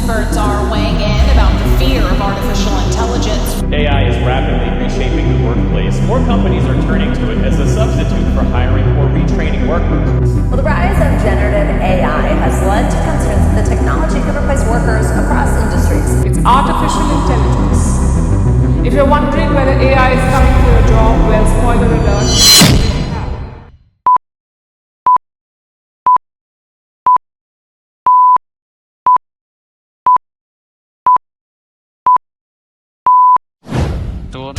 Experts are weighing in about the fear of artificial intelligence. AI is rapidly reshaping the workplace. More companies are turning to it as a substitute for hiring or retraining workers. Well, the rise of generative AI has led to concerns that the technology could replace workers across industries. It's artificial intelligence. If you're wondering whether AI is coming for your job, well, spoiler alert. So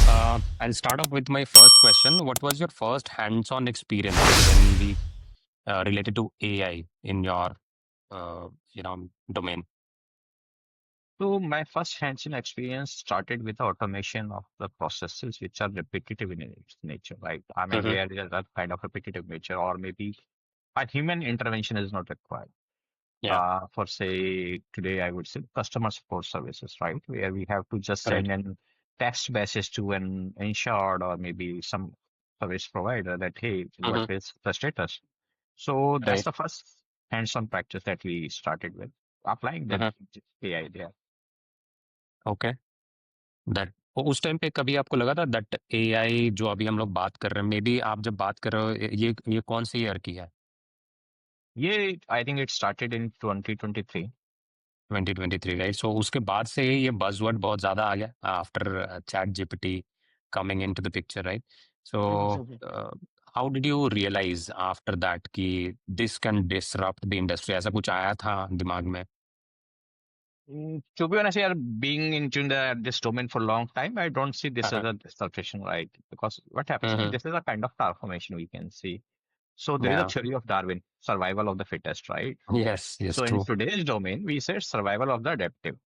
I'll start off with my first question. What was your first hands-on experience when we related to AI in your uh, domain? So my first hands-on experience started with automation of the processes which are repetitive in its nature, right? I mean, Mm-hmm. where there is a kind of repetitive nature, or maybe a human intervention is not required. Yeah, For say today, I would say customer support services, right? Where we have to just right. send an text message to an insured or maybe some service provider that, hey, what Mm-hmm. is the status? So that's Right. the first hands-on practice that we started with, applying that Mm-hmm. AI there. Okay that उस time पे कभी आपको लगा था that AI जो अभी हम लोग बात कर रहे हैं मे बी आप जब बात कर रहे हो ये कौन सी ईयर की है Yeah, I think it started in 2023. 2023 right so उसके बाद से ही ये बज़वर्ड बहुत ज़्यादा आ गया after ChatGPT coming into the picture right so how did you realise after that कि this can disrupt the industry ऐसा कुछ आया था दिमाग में To be honest, yeah, being into this domain for a long time, I don't see this as a disruption, right? Because what happens, this is a kind of transformation we can see. So there is a या theory of Darwin, survival of the fittest, right? Yes yes So in true today's domain, we say survival of the adaptive.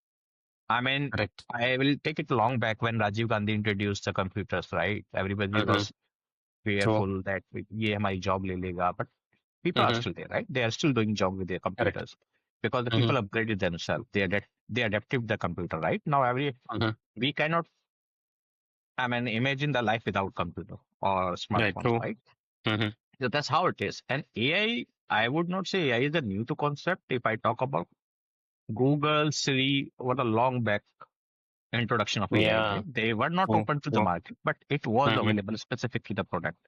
I mean, correct I will take it long back when Rajiv Gandhi introduced the computers, right? Everybody was true fearful that ये हमारी job ले लेगा, but people are still there, right? They are still doing job with their correct computers because the people upgraded themselves. They adapted the computer, right? Now we cannot, I mean, imagine the life without computer or right smartphones, true right? So that's how it is. And I would not say AI is a new to concept. If I talk about Google, Siri, what a long back introduction of AI, या right? They were not true open to the true market, but it was available specifically the product.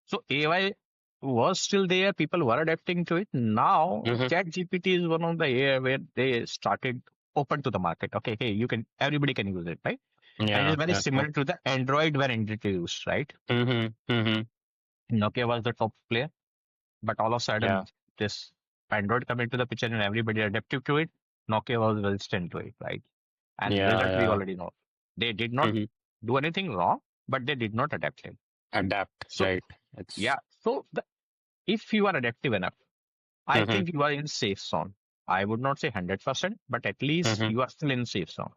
So AI was still there. People were adapting to it. Now ChatGPT is one of the AI where they started open to the market. Okay, hey, everybody can use it, right? And it या is very या true similar to the Android when introduced, right? Nokia was the top player, but all of a sudden या this Android coming to the picture and everybody adapted to it. Nokia was resistant to it, right? And या result we या already know. They did not do anything wrong, but they did not adapt it. Adapt So right it's yeah, so if you are adaptive enough, I think you are in safe zone. I would not say 100%, but at least you are still in safe zone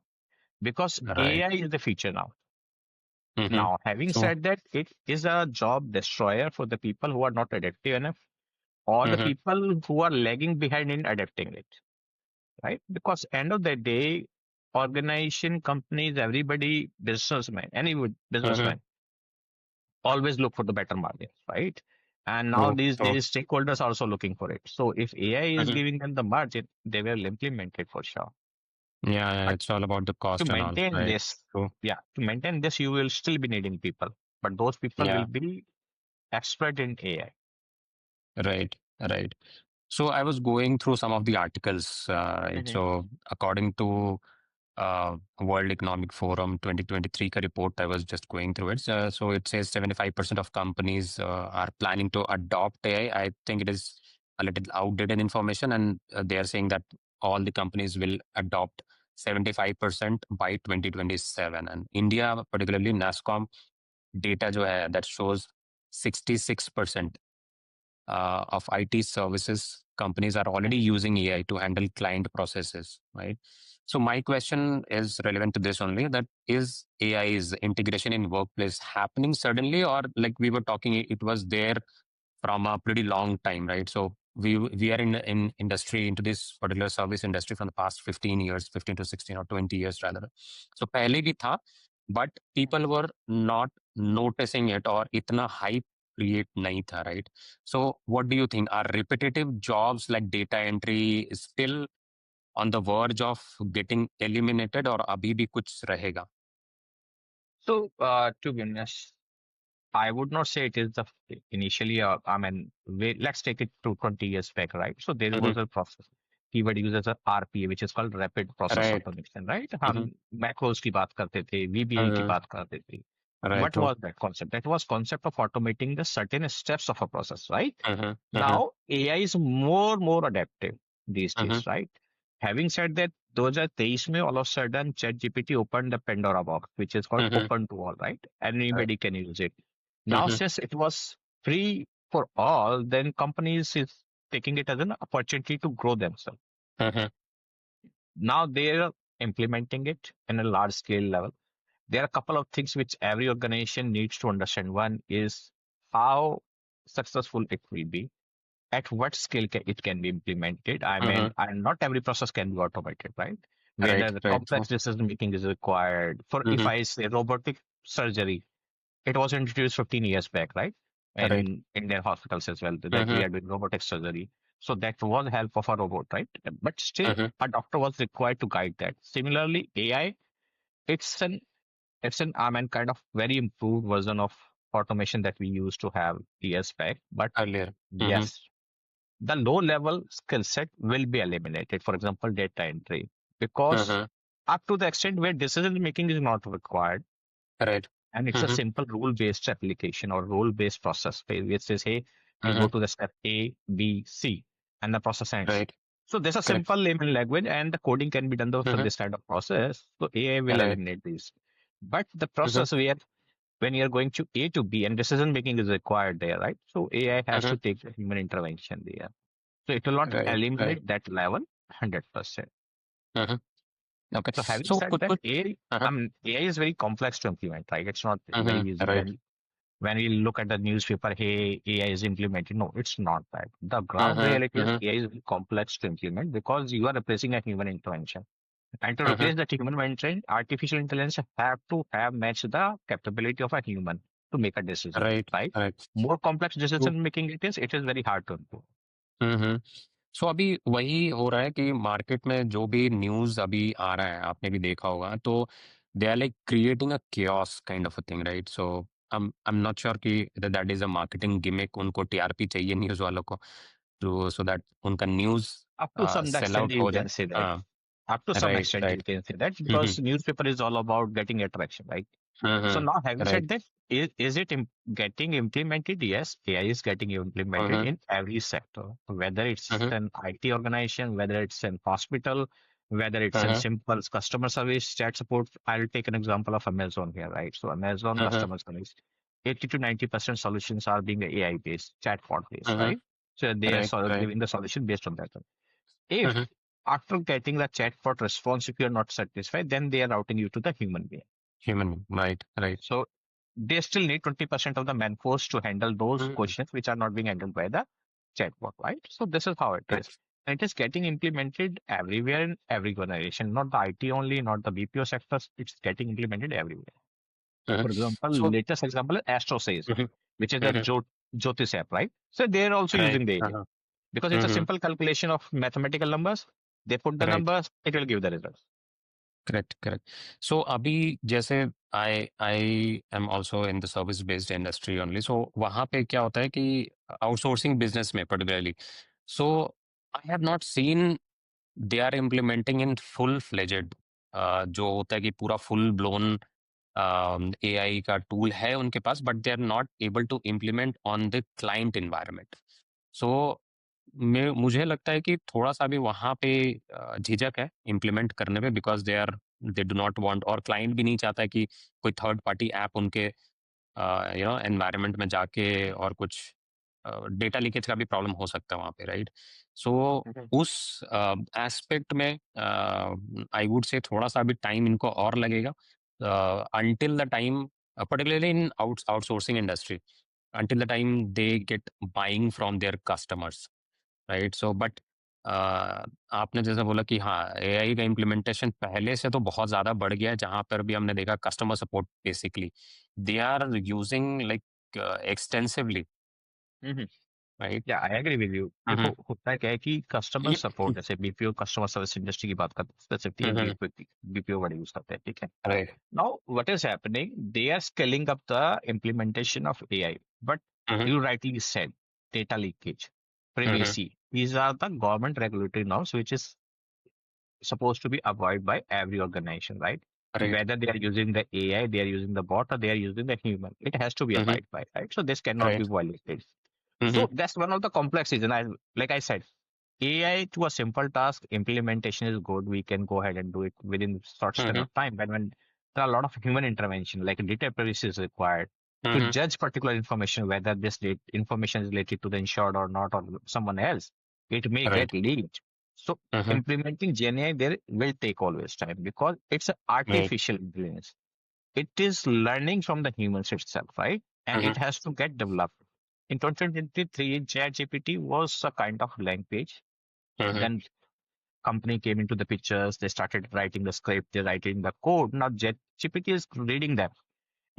because right AI is the future now. True Now, having said that, it is a job destroyer for the people who are not adaptive enough or the people who are lagging behind in adapting it, right? Because end of the day, organization, companies, everybody, businessman, any businessman always look for the better margins, right? And true now these true days, stakeholders are also looking for it. So if AI is giving them the margin, they will implement it for sure. yeah But it's all about the to cost and all maintain right this, true yeah, to maintain this, you will still be needing people. But those people will yeah be expert in AI. right right. So I was going through some of the articles, right? Mhm. So according to World Economic Forum 2023 ka report, I was just going through it. So it says 75% of companies are planning to adopt AI. I think it is a little outdated information, and they are saying that all the companies will adopt 75% by 2027. And India, particularly NASSCOM data जो है, that shows 66% of IT services companies are already using AI to handle client processes, right? So my question is relevant to this only, that is AI's integration in workplace happening suddenly, or like we were talking, it was there from a pretty long time, right? So we are in industry into this particular service industry from the past 15 years, 15 to 16 or 20 years rather. So पहले भी था, but people were not noticing it or इतना hype create नहीं था, right? So what do you think? Are repetitive jobs like data entry still on the verge of getting eliminated और अभी भी कुछ रहेगा? So, to be honest, I would not say it is the initially, I mean, let's take it to 20 years back, right? So there was a process. Keyword uses a RPA, which is called rapid process Right. automation, right? हम macros की बात करते थे, VBA की बात करते थे. Right. What was that concept? That was concept of automating the certain steps of a process, right? Mm-hmm. Now AI is more adaptive these days, right? Having said that, 2023 में all of a sudden ChatGPT opened the Pandora box, which is called Mm-hmm. open to all, right? Anybody can use it. Now, Mm-hmm. since it was free for all, then companies is taking it as an opportunity to grow themselves. Mm-hmm. Now they are implementing it in a large scale level. There are a couple of things which every organization needs to understand. One is how successful it will be, at what scale it can be implemented. I mean, Mm-hmm. and not every process can be automated, right? Right. Whether the Right. complex decision making is required. For if Mm-hmm. I say robotic surgery, it was introduced 15 years back, right? Right. In Indian hospitals as well, that we Mm-hmm. are doing robotic surgery. So that was help of a robot, right? But still, Mm-hmm. a doctor was required to guide that. Similarly, AI, it's an I mean kind of very improved version of automation that we used to have years back. But Earlier. Mm-hmm. yes, the low level skill set will be eliminated. For example, data entry, because Mm-hmm. up to the extent where decision making is not required, Right. and it's a Mm-hmm. simple rule based application or rule based process which says, hey, you go Mm-hmm. to the step A, B, C, and the process ends. Right. So there's a Correct. simple layman language, and the coding can be done for Mm-hmm. this kind of process. So AI will Right. eliminate these. But the Mm-hmm. process where when you're going to A to B and decision making is required there, right? So AI has Mm-hmm. to take the human intervention there. So it will not Right. Right. eliminate that level 100%. Mm-hmm. Okay. So having So said कुछ that, कुछ. Uh-huh. AI is very complex to implement, right? It's not very Mm-hmm. easy. Right. When we look at the newspaper, hey, AI is implemented. No, it's not that. The ground Mm-hmm. reality is Mm-hmm. AI is very complex to implement because you are replacing a human intervention. And to Mm-hmm. replace that human intervention, artificial intelligence have to have matched the capability of a human to make a decision, Right. right? Right. More complex True. decision making it is very hard to improve. हम्म। सो अभी वही हो रहा है कि market में जो भी news अभी आ रहा है आपने भी देखा होगा तो they are like creating a chaos kind of a thing right so I am not sure कि that is a marketing gimmick उनको टीआरपी चाहिए न्यूज़ वालों को तो सो दैट उनका न्यूज़ Up to some सेल extent, आउट you हो जाए can say that. हाँ Up to some right extent, you right can say that hmm because newspaper is all about getting attraction, right? So hmm now, having said right that, is it getting implemented? Yes, AI is getting implemented hmm in every sector, whether it's hmm an IT organization, whether it's an hospital, whether it's in simple customer service, chat support. I'll take an example of Amazon here, right? So Amazon hmm customer service, 80 to 90% solutions are being AI based, chatbot based, hmm right? So they are right right giving the solution based on that. If after getting the chatbot response, if you're not satisfied, then they are routing you to the human being. Human right right So they still need 20% of the manforce to handle those questions which are not being handled by the chatbot, right? So this is how it is. And it is getting implemented everywhere in every organization, not the IT only, not the BPO sectors. It's getting implemented everywhere. For example, so latest example is Astro Says, which is a Jyotish app, right? So they're also using right the AI because it's a simple calculation of mathematical numbers. They put the right numbers, it will give the results. Correct correct so अभी जैसे I I am also in the service based industry only so वहाँ पे क्या होता है कि outsourcing business में particularly so I have not seen they are implementing in full fledged जो होता है कि पूरा फुल ब्लोन एआई का टूल है उनके पास but they are not able to implement on the client environment so मुझे लगता है कि थोड़ा सा भी वहाँ पे झिझक है इम्प्लीमेंट करने पे because they do not want और क्लाइंट भी नहीं चाहता है कि कोई थर्ड पार्टी ऐप उनके एनवायरनमेंट में जाके और कुछ डेटा लीकेज का भी प्रॉब्लम हो सकता है वहाँ पे राइट सो उस एस्पेक्ट में आई वुड से थोड़ा सा भी टाइम इनको और लगेगा until the time particularly in outsourcing industry until the time they get buying from their customers right so but आपने जैसे बोला कि हाँ एआई का इम्प्लीमेंटेशन पहले से तो बहुत ज़्यादा बढ़ गया है जहाँ पर भी हमने देखा customer support basically they are using like extensively right? या आई एग्री विद यू। देखो Mm-hmm. होता क्या है कि कस्टमर सपोर्ट, जैसे बीपीओ कस्टमर सर्विस इंडस्ट्री की बात करते हैं specifically, Mm-hmm. BPO word use करते हैं, ठीक है। Right. Now what is happening, they are scaling up the implementation of AI, but Mm-hmm. you rightly said data leakage, Mm-hmm. privacy, these are the government regulatory norms which is supposed to be avoided by every organization, right? Right. Whether they are using the AI, they are using the bot, or they are using the human, it has to be Mm-hmm. abided by, right? So this cannot be Right. violated. Mm-hmm. So that's one of the complex reasons. Like I said, AI to a simple task implementation is good. We can go ahead and do it within short span Mm-hmm. of time. But when there are a lot of human intervention, like data privacy is required to Mm-hmm. judge particular information, whether this information is related to the insured or not, or someone else, it may get Right. leaked. So Mm-hmm. implementing GenAI there will take always time because it's an Right. artificial intelligence. It is learning from the humans itself, right? And Mm-hmm. it has to get developed. In 2023, ChatGPT was a kind of language. Mm-hmm. Then company came into the pictures. They started writing the script. They're writing the code. Now ChatGPT is reading them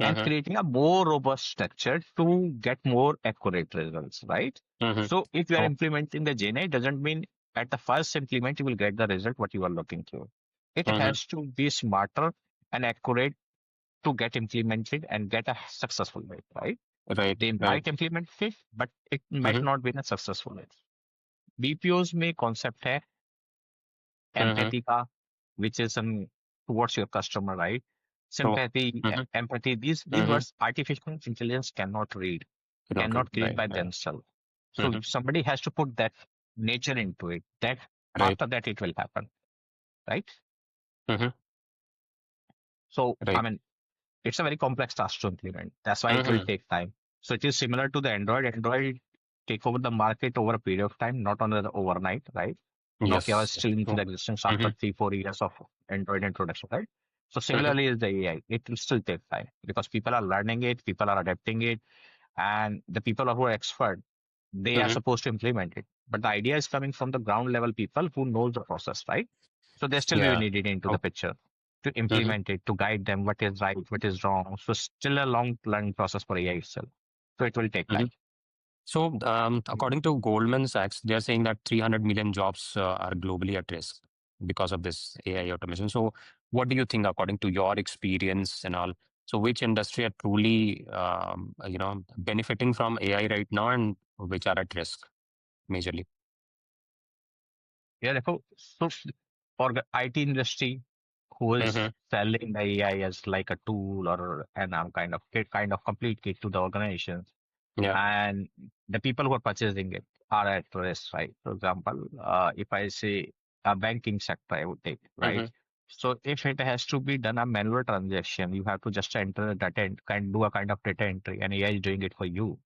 and Mm-hmm. creating a more robust structure to get more accurate results, right? Mm-hmm. So if you are Oh, implementing the GenAI, doesn't mean at the first implement you will get the result what you are looking for. It mm-hmm. has to be smarter and accurate to get implemented and get a successful way, right? Right. They Right. might implement it, but it might Mm-hmm. not be a successful way. BPOs में concept है Mm-hmm. Empathy का, which is towards your customer, right? Oh. Sympathy, Mm-hmm. empathy. These Mm-hmm. words artificial intelligence cannot read, Cannot read. cannot create Right. by Right. themselves. So Mm-hmm. somebody has to put that nature into it. That Right. after that it will happen, right? Mm-hmm. So I Right. mean, it's a very complex task to implement. That's why it will Mm-hmm. take time. So it is similar to the Android. Android take over the market over a period of time, not on the overnight, right? Nokia was Yes. still into Oh. the existence Mm-hmm. after 3, 4 years of Android introduction, right? So Mm-hmm. similarly is the AI. It will still take time because people are learning it, people are adapting it, and the people who are expert, they are Mm-hmm. supposed to implement it. But the idea is coming from the ground level people who knows the process, right? So they still will Yeah. need it into the Oh. picture to Mm-hmm. implement it, to guide them what is right, what is wrong. So still a long learning process for AI itself. So it will take Mm-hmm. time. So, according to Goldman Sachs, they are saying that 300 million jobs are globally at risk because of this AI automation. So, what do you think, according to your experience and all? So, which industry are truly, benefiting from AI right now, and which are at risk majorly? Yeah, therefore, so for the IT industry who is Mm-hmm. selling the AI as like a tool or an kind of complete kit to the organizations, Yeah. and the people who are purchasing it are at risk, right? For example, if I say a banking sector, I would take, right? Mm-hmm. So if it has to be done a manual transaction, you have to just enter the data and kind do a kind of data entry, and AI is doing it for you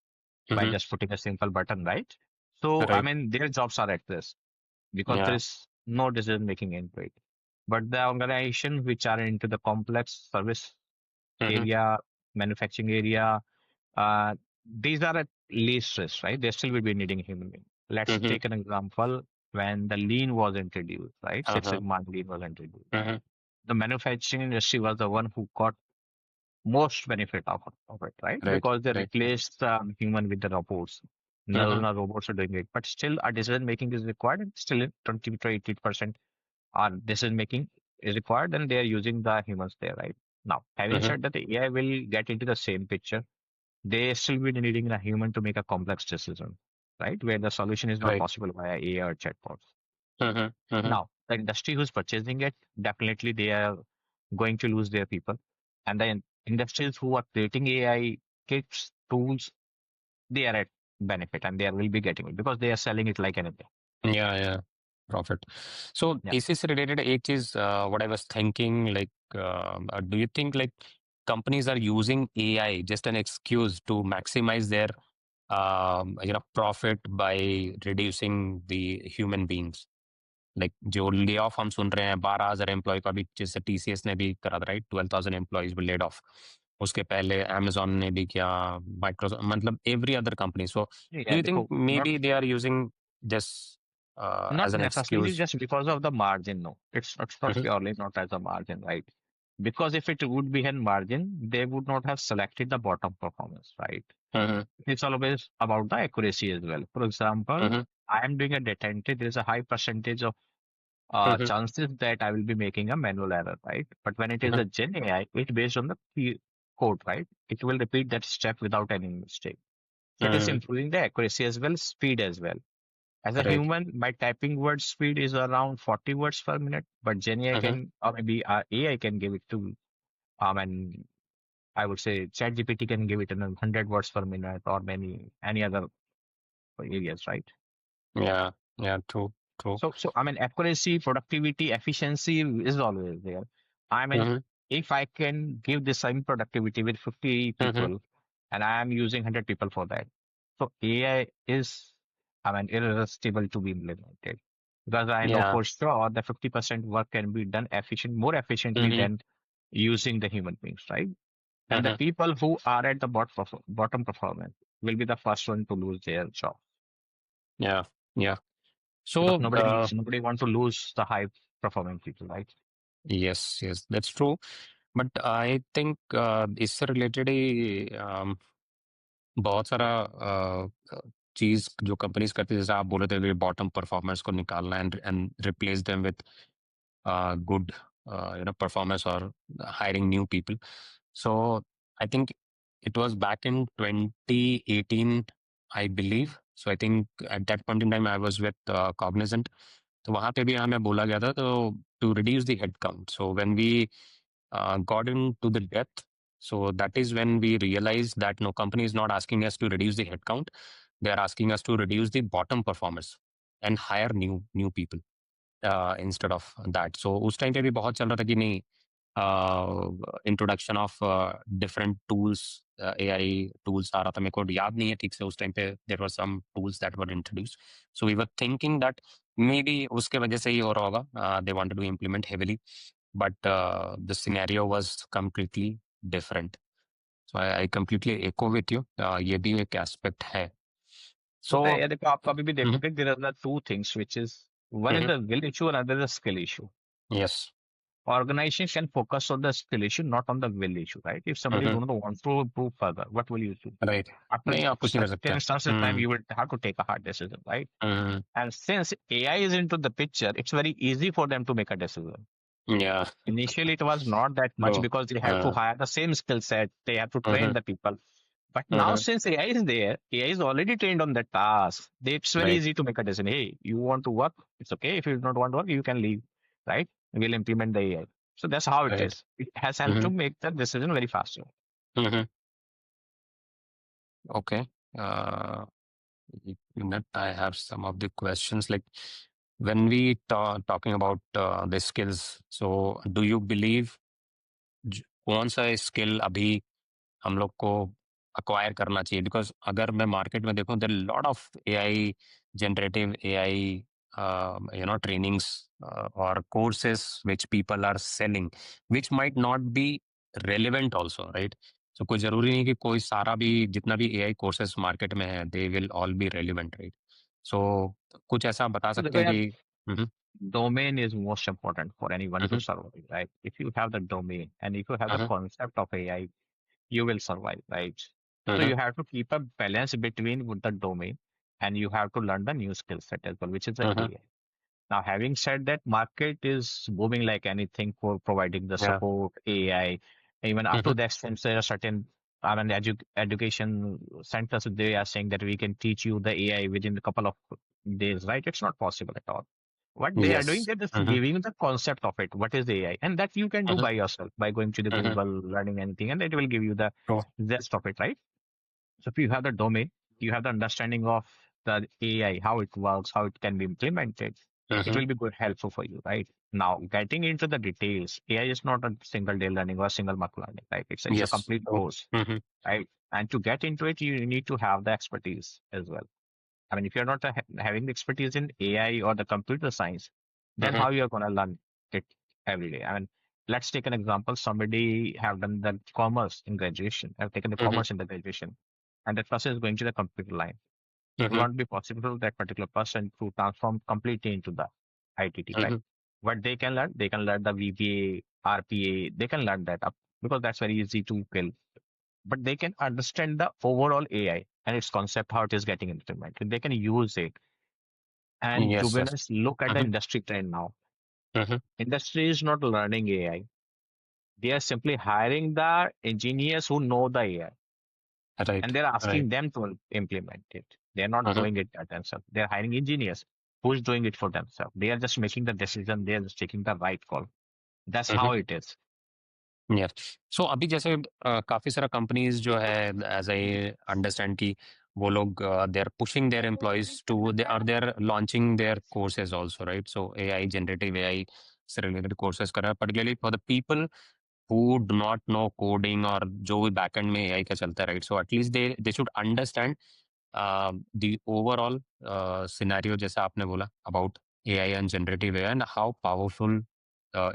by Mm-hmm. just putting a simple button, right? So I Right. mean, their jobs are at risk because there Yeah. is no decision making into it. But the organization which are into the complex service Mm-hmm. area, manufacturing area, uh, these are at least risk, right? They still will be needing human being. Let's Mm-hmm. take an example when the lean was introduced, right? Six Uh-huh. Sigma lean was introduced. Mm-hmm. The manufacturing industry was the one who got most benefit of it, right? Right. Because they Right. replaced the human with the robots. Mm-hmm. No robots are doing it, but still a decision making is required. And still, 20 to 80% our decision making is required, and they are using the humans there, right? Now, having Mm-hmm. said that, the AI will get into the same picture. They still be needing a human to make a complex decision, right? Where the solution is not Right. possible via AI or chatbots. Mm-hmm. Mm-hmm. Now, the industry who's purchasing it, definitely they are going to lose their people. And the industries who are creating AI kits, tools, they are at benefit and they will be getting it because they are selling it like anything. Yeah, yeah. Profit. So Yeah. is this related age is what I was thinking, like, do you think like companies are using AI just an excuse to maximize their profit by reducing the human beings? Like जो lay off हम सुन रहे हैं 12,000 employ का भी, जैसे TCS ने भी करा था, राइट? 12,000 एम्प्लॉयज भी लेड ऑफ। उसके पहले अमेजोन ने भी किया, माइक्रोसॉफ्ट, मतलब every other company. So do Yeah, you think may not be they are using just not as an necessarily excuse? just because of the margin. No, it's not purely not as a margin, right? Because if it would be in margin, they would not have selected the bottom performance, right? Mm-hmm. It's always about the accuracy as well. For example, Mm-hmm. I am doing a data entry. There is a high percentage of Mm-hmm. chances that I will be making a manual error, right? But when it is Mm-hmm. a Gen AI, it's based on the code, right? It will repeat that step without any mistake. So it is Mm-hmm. improving the accuracy as well, speed as well. As a Right. human, my typing word speed is around 40 words per minute, but Gen AI Mm-hmm. can, or maybe AI can give it to, and I would say ChatGPT can give it in 100 words per minute or any other areas, right? Yeah. Yeah. True. True. So I mean, accuracy, productivity, efficiency is always there. I mean, Mm-hmm. if I can give the same productivity with 50 Mm-hmm. people and I am using 100 people for that, so AI is, I mean, irresistible to be implemented because I know Yeah. for sure that 50% work can be done more efficiently Mm-hmm. than using the human beings, right? And the Mm-hmm. people who are at the bottom performance will be the first one to lose their job Yeah. Yeah. because So, nobody wants to lose the high performing people, right? yes, yes, that's true. But I think इससे related ही बहुत सारा चीज जो companies करती है जैसे आप बोल रहे थे बॉटम परफॉर्मर्स को निकालना and replace them with good performance or hiring new people. So I think it was back in 2018, I believe. So I think at that point in time I was with Cognizant. तो वहां पे भी हमें बोला गया था तो to reduce the headcount. So when we got into the depth, so that is when we realized that no, company is not asking us to reduce the headcount. They are asking us to reduce the bottom performers and hire new people instead of that. So उस time पे भी बहुत चल रहा था कि नहीं introduction of different tools AI tools आ रहा था मेरे को याद नहीं है ठीक से उस टाइम पे there were some tools that were introduce so we were thinking that maybe उसके वजह से ही हो रहा होगा they wanted to implement heavily but the scenario was completely different so I completely echo with you ये भी एक एस्पेक्ट है सो होता है ये देखो आप कभी भी देखोगे there are two things which is one is the will issue and another is the skill issue. Yes Organization can focus on the skill issue, not on the will issue, right? If somebody don't want to improve further, what will you do? Right After नहीं आप कुछ नहीं कर सकते certain instances of time, you will have to take a hard decision, right? And since AI is into the picture, it's very easy for them to make a decision. या Initially, it was not that much true because they have to hire the same skill set, they have to train the people. But now, since AI is there, AI is already trained on that task. It's very right easy to make a decision. Hey, you want to work? It's okay. If you do not want to work, you can leave, right? We'll implement the AI. So that's how it right is. It has helped to make the decision very faster. Okay. That I have some of the questions like when we talking about the skills. So, do you believe कौन सा skill अभी हम लोग को acquire करना चाहिए because अगर मैं मार्केट में देखूं there lot of AI generative AI trainings or courses which people are selling which might not be relevant also right so कोई जरूरी नहीं कि कोई सारा भी जितना भी एआई कोर्सेज मार्केट में है they will all be relevant right so कुछ ऐसा बता So सकते हैं कि domain is most important for anyone to hmm, survive, right? If you have the domain and if you have the hmm, concept of AI, you will survive, right? So hmm, you have to keep a balance between with the domain and you have to learn the new skill set as well, which is the hmm, AI. Now, having said that, market is booming like anything for providing the yeah, support, AI, even up to hmm, the extent there are certain, I mean, education centers, they are saying that we can teach you the AI within a couple of days, right? It's not possible at all. What they are doing, yes, they're just hmm, giving the concept of it. What is AI? And that you can do hmm, by yourself by going to the hmm, Google, learning anything, and it will give you the true, gist of it, right? So if you have the domain, you have the understanding of the AI, how it works, how it can be implemented, it hmm, will be good helpful for you, right? Now, getting into the details, AI is not a single day learning or a single month learning, right? It's a yes, complete true, course, hmm, right? And to get into it, you need to have the expertise as well. I mean, if you're not having the expertise in AI or the computer science, then hmm, how you're going to learn it every day? I mean, let's take an example. Somebody have done the commerce in graduation, have taken the hmm, commerce in the graduation, and that person is going to the computer line. It hmm, won't be possible for that particular person to transform completely into the ITT, right? Hmm, What they can learn the VBA, RPA, they can learn that up because that's very easy to kill. But they can understand the overall AI and its concept, how it is getting implemented. They can use it. And to Yes, be yes. honest, look at the Mm-hmm, industry trend now. mm-hmm. Industry is not learning AI. They are simply hiring the engineers who know the AI Right, and they're right. asking them to implement it. They're not Mm-hmm, doing it by themselves. They're hiring engineers who's doing it for themselves. They are just making the decision. They are just taking the right call. That's mm-hmm. how it is. Yes so अभी जैसे काफी सारा companies जो है as I understand कि वो लोग they are pushing their employees to they are their launching their courses also right so AI generative AI से रिलेटेड कोर्सेज कर रहा है particularly for the people who do not know coding और जो भी बैकएंड में एआई का चलता है right so at least they should understand the overall scenario जैसा आपने बोला about AI and generative AI and how powerful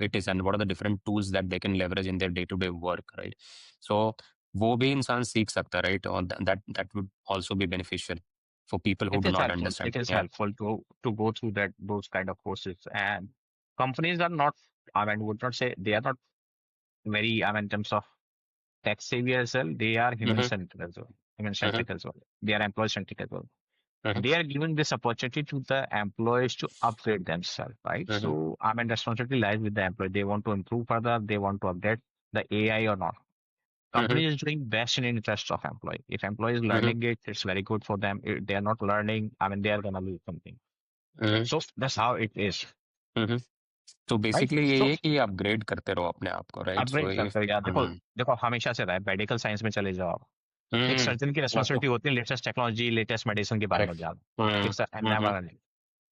it is and what are the different tools that they can leverage in their day-to-day work, right? So वो भी इंसान सीख सकता है, right? और that would also be beneficial for people who It do is not helpful. understand. It is Yeah. helpful to go through that those kind of courses. And companies are not, I mean, would not say they are not very, I mean, in terms of tech savvy as well. They are human Mm-hmm, centric as well. Human mm-hmm, centric as well. They are employee centric as well. mm-hmm, They are giving this opportunity to the employees to upgrade themselves, right? mm-hmm, So, I mean, responsibility lies with the employee. They want to improve further. They want to update the AI or not. mm-hmm, Company is doing best in interest of employee. If employee is mm-hmm, learning it, it's very good for them. If they are not learning, I mean, they are gonna lose something. mm-hmm, So that's how it is, mm-hmm. So right? basically ये So है कि upgrade करते रहो अपने आप को, right? So upgrade if करते हो यार देखो देखो हमेशा से रहा है मेडिकल साइंस में चले जाओ आप एक mm-hmm, सर्जन की रिस्पॉन्सिबिलिटी होती है लेटेस्ट टेक्नोलॉजी लेटेस्ट मेडिसिन के बारे में correct. जाना एक Mm-hmm. एंड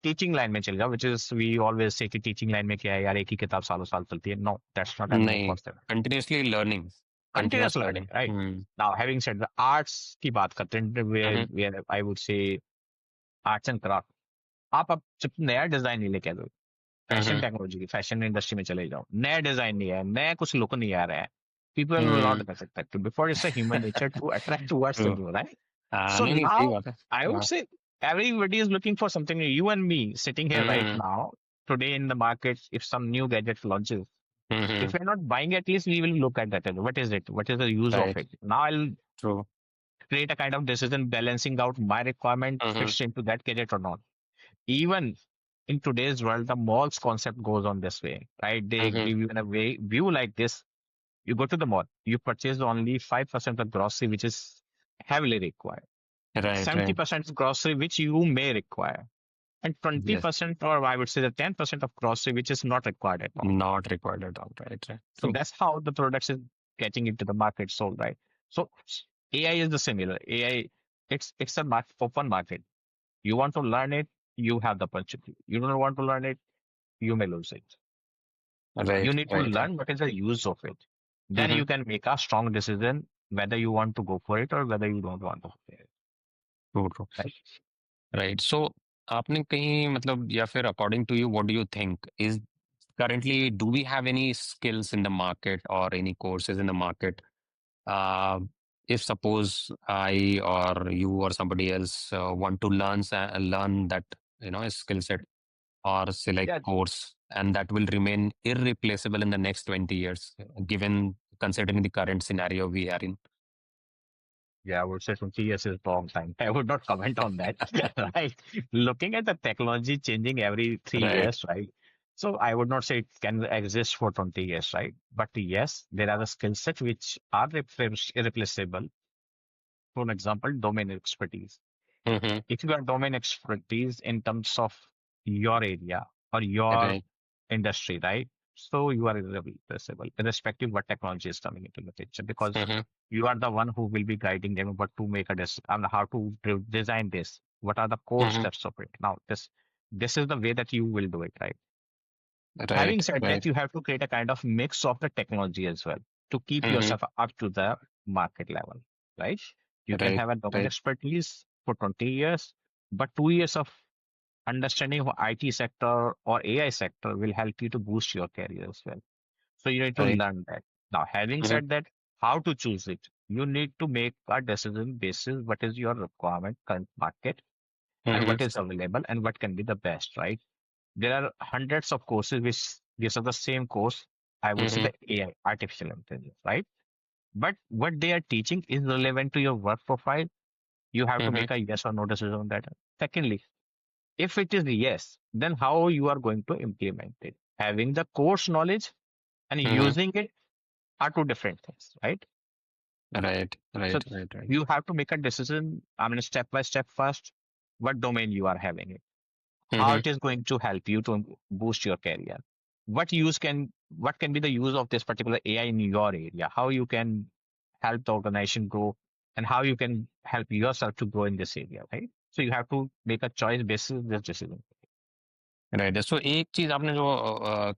टीचिंग लाइन में चले जाओ which is we always say कि टीचिंग लाइन में क्या है यार एक ही किताब सालों साल चलती है नो दैट्स नॉट एनीमोर नहीं concept continuously learning continuous continuous learning learning right now having said the arts की बात करते हैं Mhm, where I would say arts and craft आप जब नया डिजाइन नहीं लेके आओ फैशन mhm, टेक्नोलॉजी की फैशन इंडस्ट्री में चले जाओ नया डिजाइन नहीं है नया कुछ लुक नहीं आ रहा है people will not mm, get attracted before it's a human nature to attract towards the true. New right हाँ so नहीं नहीं now सही बात है I would हाँ say everybody is looking for something new. You and me sitting here right hmm now today in the market if some new gadget launches if hmm we're not buying at least we will look at that what is it what is the use of right it now I'll true create a kind of decision balancing out my requirement hmm fits into that gadget or not even in today's world the malls concept goes on this way right they hmm give you in a way view like this you go to the mall you purchase only 5% of grocery which is heavily required right right 70% is grocery which you may require and yes 20% or I would say the 10% of grocery which is not required at all. Not required at all right right So true that's how the products is getting into the market sold, right? So AI is the similar. AI, it's a open market. You want to learn it, you have the opportunity. You don't want to learn it, you may lose it. You right need to right learn what is the use of it. Then hmm you can make a strong decision whether you want to go for it or whether you don't want to go for it. True true Right? Right so आपने कहीं मतलब या फिर according to you what do you think is currently do we have any skills in the market or any courses in the market if suppose I or you or somebody else want to learn that a skill set or say like Yeah, course and that will remain irreplaceable in the next 20 years given considering the current scenario we are in. Yeah, I would say 20 years is a long time. I would not comment on that. Right. Looking at the technology changing every 3 years, Right. right? So I would not say it can exist for 20 years, right? But yes, there are the skill sets which are irreplaceable. For example, domain expertise. Mm-hmm. If you are domain expertise in terms of your area or your Right. industry, right? So you are irreplaceable, irrespective what technology is coming into the picture, because Mm-hmm. you are the one who will be guiding them what to make a and how to design this. What are the core Mm-hmm. steps of it? Now, this is the way that you will do it, right? Having Right. said that, Right. you have to create a kind of mix of the technology as well to keep Mm-hmm. yourself up to the market level, right? You can Right. have a domain Right. expertise for 20 years, but 2 years of understanding of IT sector or AI sector will help you to boost your career as well. So you need to Right. learn that. Now, having Mm-hmm. said that, how to choose it? You need to make a decision basis what is your requirement, current market, and Mm-hmm. what is available and what can be the best, right? there are hundreds of courses which gives us the same course. I would say Mm-hmm. the AI, artificial intelligence, right? But what they are teaching is relevant to your work profile. You have to Mm-hmm. make a yes or no decision on that. Secondly, if it is yes, then how you are going to implement it? Having the course knowledge and Mm-hmm. using it are two different things, right? Right, So right, right, right. you have to make a decision, I mean, step by step first, what domain you are having it, how Mm-hmm. it is going to help you to boost your career. What can be the use of this particular AI in your area? How you can help the organization grow and how you can help yourself to grow in this area, right? So you have to make a choice based on this decision. Right है। सो एक चीज आपने जो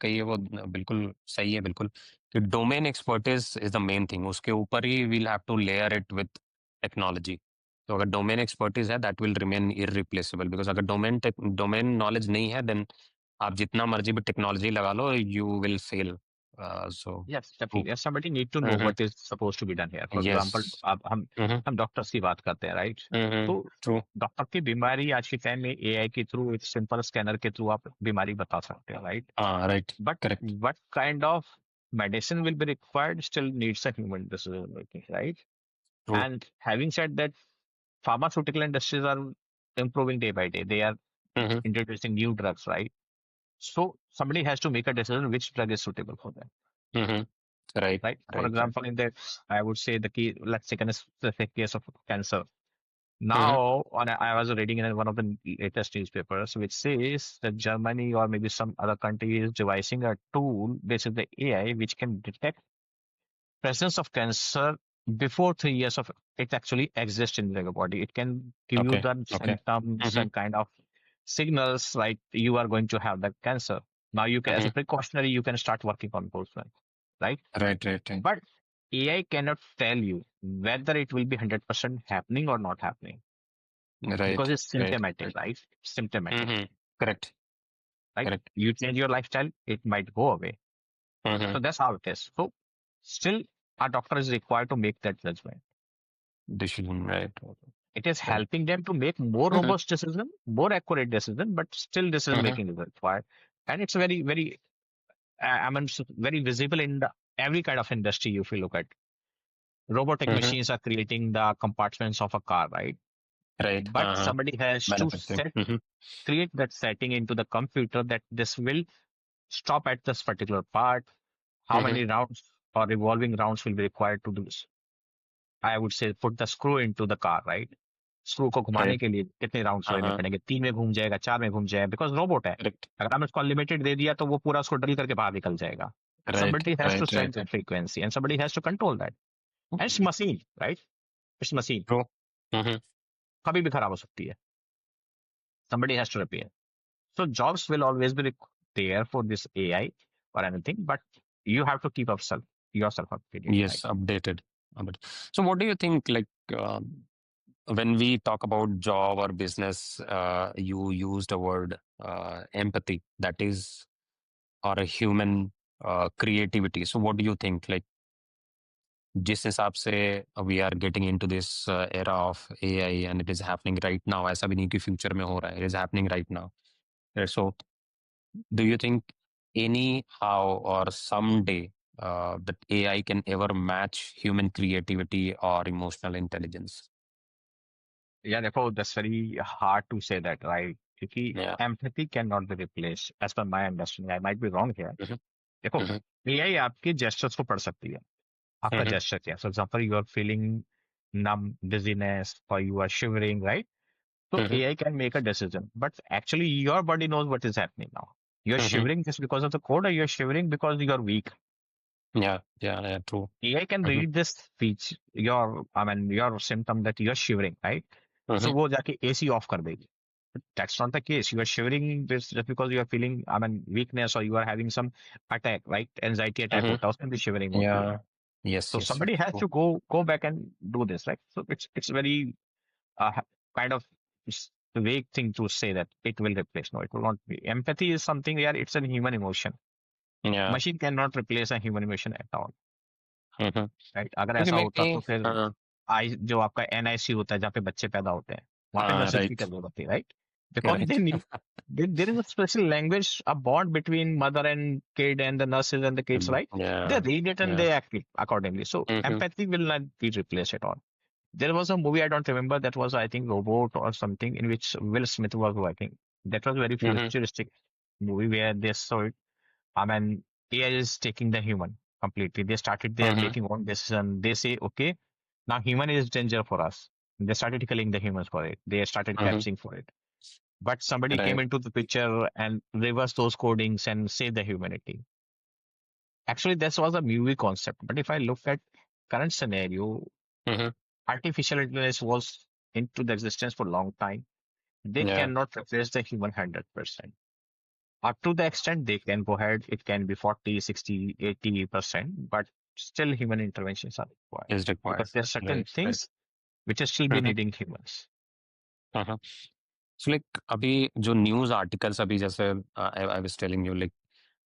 कही है वो बिल्कुल सही है, बिल्कुल, कि domain expertise is the main thing, उसके ऊपर ही we'll have to layer it with technology. तो अगर डोमेन एक्सपर्टीज है that will remain irreplaceable, because अगर डोमेन नॉलेज नहीं है देन आप जितना मर्जी भी टेक्नोलॉजी लगा लो you will fail. So Yes, definitely. Yes, somebody need to know hmm, what is supposed to be done here. For yes, example, अब हम डॉक्टर्स की बात करते हैं, राइट? तो ट्रू, डॉक्टर की बीमारी आज के टाइम में एआई के थ्रू, एक सिंपल स्कैनर के थ्रू आप बीमारी बता सकते हो, राइट? हाँ right, But correct, what kind of medicine will be required still needs a human decision making, right? True, And having said that, pharmaceutical industries are improving day by day. They are introducing new drugs, right? So somebody has to make a decision which drug is suitable for them, right, right? For right, example, in the, I would say the key, let's take a specific case of cancer. Right, Now, I was reading in one of the latest newspapers, which says that Germany or maybe some other country is devising a tool based on the AI, which can detect presence of cancer before 3 years of it actually exists in the body. It can give you okay, the okay, symptoms and kind of signals like you are going to have the cancer. Now you can, as a precautionary, you can start working on those ones, right? Right, right, right, But AI cannot tell you whether it will be 100% happening or not happening because right, it's right, symptomatic, right? Symptomatic, correct, right? Correct, You change your lifestyle, it might go away. So that's how it is. So still, a doctor is required to make that judgment. Decision, right, It is right, helping them to make more robust decision, more accurate decision, but still decision making is required. And it's very, very, I mean, very visible in every kind of industry. If you look at robotic machines are creating the compartments of a car, right? Right, But somebody has to manufacturing, create that setting into the computer that this will stop at this particular part. How many rounds or revolving rounds will be required to do this? I would say put the screw into the car, right? Screw को घुमाने right, के लिए कितने rounds लेने पड़ेंगे? 3 में घूम जाएगा, 4 में घूम जाएगा, बिकॉज रोबोट है। करेक्ट, अगर हमने उसको अनलिमिटेड दे दिया तो वो पूरा उसको ड्रिल करके बाहर निकल जाएगा। Right, Somebody has to right, set right, that frequency and somebody has to control that. And it's machine, right? It's machine. True, कभी भी खराब हो सकती है। Somebody has to repair. So jobs will always be there for this AI or anything, but you have to keep yourself updated, yes, right? updated. So what do you think, like, when we talk about job or business, you used a word, empathy, that is, or a human creativity. So what do you think, like, जिस हिसाब से we are getting into this era of AI and it is happening right now, ऐसा भी नहीं कि future में हो रहा है, it is happening right now. So do you think anyhow or someday that AI can ever match human creativity or emotional intelligence? Yeah, therefore that's very hard to say that, right? क्योंकि Yeah. empathy cannot be replaced as per my understanding. I might be wrong here. Mhm, देखो, mhm, AI आपके gestures को पढ़ सकती है। आपका mhm, gesture क्या है? For example, you are feeling numb, dizziness, or you are shivering, right? So mhm, AI can make a decision, but actually your body knows what is happening now. You're mhm. shivering just because of the code, or you're shivering because you're weak. Yeah, yeah, true. AI can Mhm, read this speech, your symptom that you're shivering, right? So mhm, वो जाके AC off कर देगी. But that's not the case. You are shivering just because you are feeling, weakness or you are having some attack, right? Anxiety attack mhm. होता है, उसमें भी shivering होती है. Yeah, yes, So yes, somebody has true. to go back and do this, right? So it's very kind of vague thing to say that it will replace. No, it will not be. Empathy is something, yeah, it's a human emotion. Yeah. Machine cannot replace a human emotion at all, Mhm. right? अगर क्योंकि ऐसा मैं होता तो फिर आई जो आपका NIC होता है जहाँ पे बच्चे पैदा होते हैं वहां पे हाँ नर्सेज की राइट, क्या जरूरत थी, right? Because they correct, need There is a special language, a bond between mother and kid and the nurses and the kids, right? They Yeah. read it and Yeah. they act it accordingly. So empathy will not be replaced at all. There was a movie I don't remember that was I think Robot or something in which Will Smith was working. That was very Mm-hmm. futuristic movie where they saw it. I mean, AI is taking the human completely. They started their Mm-hmm. making one decision. They say, okay, now human is danger for us. They started killing the humans for it. They started Mm-hmm. capturing for it. But somebody came Right. into the picture and reversed those codings and saved the humanity. Actually, this was a movie concept. But if I look at current scenario, Mm-hmm. artificial intelligence was into the existence for a long time. They Yeah. cannot replace the human 100%. Up to the extent they can go ahead, it can be 40, 60, 80%, but still human interventions are required Is required. because there are certain Right. Right. things which are still be Mm-hmm. needing humans. Uh-huh. So like अभी जो news articles अभी जैसे आई was telling you like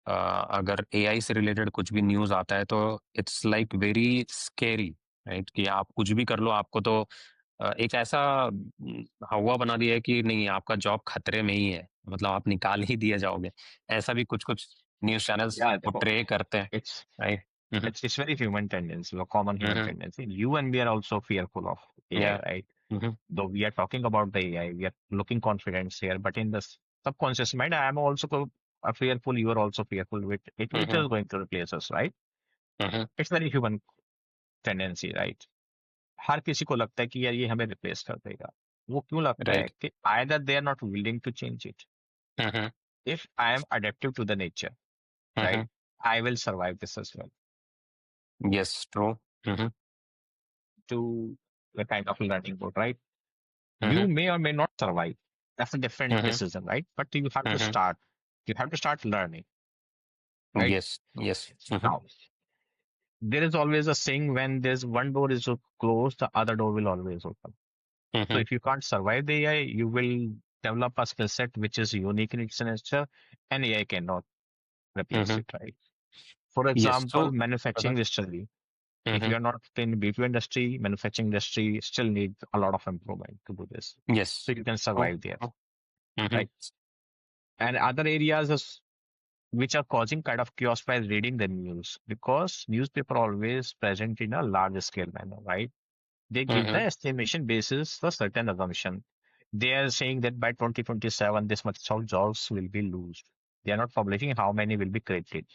अगर AI से related कुछ भी news आता है तो it's like very scary, right? कि आप कुछ भी कर लो आपको तो एक ऐसा हवा बना दिया है कि नहीं आपका जॉब खतरे में ही है, मतलब आप निकाल ही दिए जाओगे। ऐसा भी कुछ कुछ न्यूज चैनल्स Yeah, पोर्ट्रे करते हैं, it's right? it's very human tendency, a common human tendency. You and me are also fearful of AI, या right? Though we are talking about the AI, we are looking confidence here, but in the subconscious mind, I am also fearful. You are also fearful with it. It is going to replace us, right? It's very human tendency, right? हर किसी को लगता है कि यार ये हमें replace कर देगा। वो क्यों लगता है राइट। कि either they are not willing to change it. If I am adaptive to the nature, right, I will survive this as well. Yes, true. To the kind of learning mode, right? You may or may not survive. That's a different decision, right? But you have to start. You have to start learning, right? Yes, yes. Now, there is always a saying when there's one door is closed, the other door will always open. So if you can't survive the AI, you will develop a skill set which is unique in its nature, and AI cannot replace it, right? For yes, example, so manufacturing industry. If you're not in B2 industry, manufacturing industry still needs a lot of improvement to do this. Yes, So you can true. survive there, right? And other areas which are causing kind of chaos by reading the news because newspaper always present in a large scale manner, right? They give the estimation basis for certain assumption. They are saying that by 2027, this much of jobs will be lost. They are not publishing how many will be created.